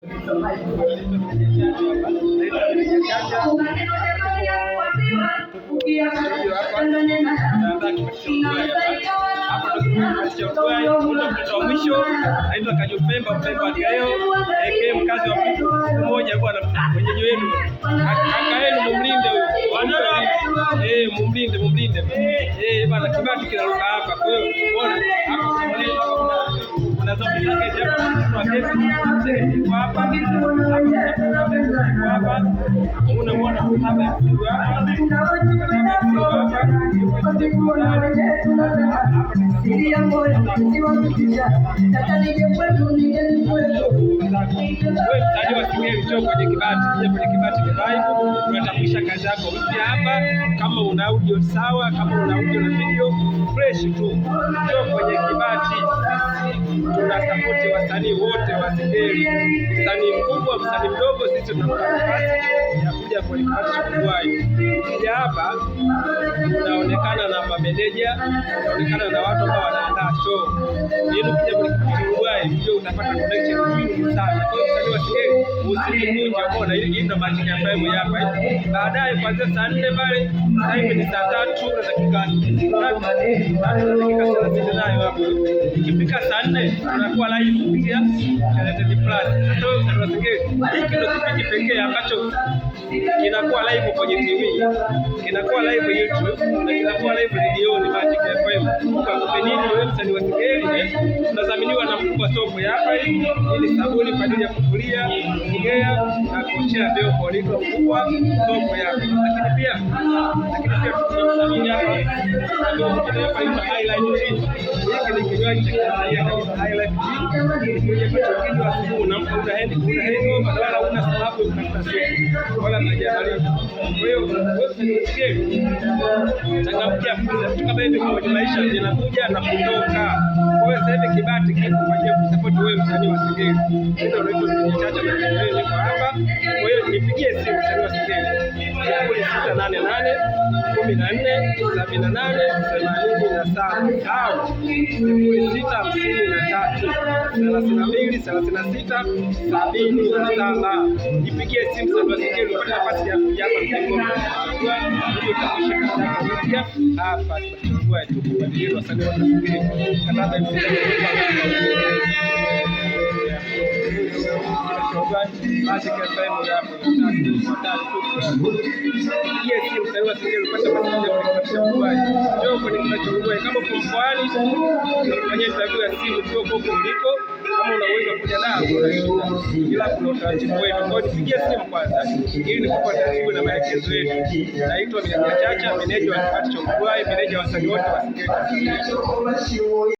Mtoto wa mwisho anaitwa Kajupemba leo, mkazi wa mmoja bwana, mwenyeji wenu kaka yenu, mumlinde huyo, mumlinde bwana, kibati kinaruka hapa. Kwa hiyo bora hapa kuna zombi zake hapa, unamwona hapa kwenye kibati unatambulisha kazi yako mpya hapa. Kama una audio sawa, kama una audio na video fresh tu, njoo kwenye kibati. Tuna support wasanii wote wa Singeli, msanii mkubwa, msanii mdogo, sisi tunapata nafasi ya kuja kwenye kibati cha Uruguay. Ukija hapa unaonekana na mameneja, unaonekana na watu ambao wanaandaa show. Ukija kwenye kibati cha Uruguay ndio utapata connection nyingi sana. Kwa hiyo msanii wa Singeli usijikunje, umeona, hii ndio Magic FM hapa. Baadaye kuanzia saa 4 pale, sasa hivi ni saa 3 na dakika 30 nayo hapo. Ikifika saa 4 tunakuwa live kupitia Television Plus. Sasa wewe msanii wa Singeli, hiki ndio kipindi pekee ambacho kinakuwa live kwenye TV, kinakuwa live YouTube na kinakuwa live redioni Magic FM. Kwa kupenini wewe msanii wa Singeli, tunadhaminiwa na mkubwa Sopo hapa. Hii ni sabuni kwa ajili ya kufulia, kuogea na kuoshea vyombo, ni mkubwa Sopo hapa. Lakini pia tunadhamini hapa ndio Highlight Tea. Hiki ni kinywaji cha Tanzania kabisa, Highlight Tea. Ni kinywaji cha asubuhi na mtu una hangover wala una sababu ya kutafuta supu wala majadiliano. Kwa hiyo wewe Singeli, changamkia fursa kama hivi, kwa maisha yanakuja na kuondoka. Kwa hiyo sasa hivi kibati kipo kwa ajili ya kusupport wewe msanii wa Singeli. Ndio unaitwa Chacha na wewe niko hapa. Kwa hiyo nipigie simu msanii wa Singeli 0688 14 78 87 au 0653 32 36 77. Nipigie simu msanii wa Singeli upate nafasi ya kuja hapa Mtengoni. Ndio utakushika hapa kwa tu kwa ajili ya wasanii wa Singeli. Kanada Magic FM hapo. Yes, msanii wa Singeli upata pamoja kwa Uruguay. Njoo kwenye kibati cha Uruguay. Kama uko mkoani tunafanya interview ya simu tu huko uliko. Kama unaweza kuja nao bila kuna utaratibu wetu. Kwa hiyo nipigie simu kwanza ili nikupe taratibu na maelekezo yetu. Naitwa Chacha, meneja wa kibati cha Uruguay, meneja wa wasanii wote wa Singeli.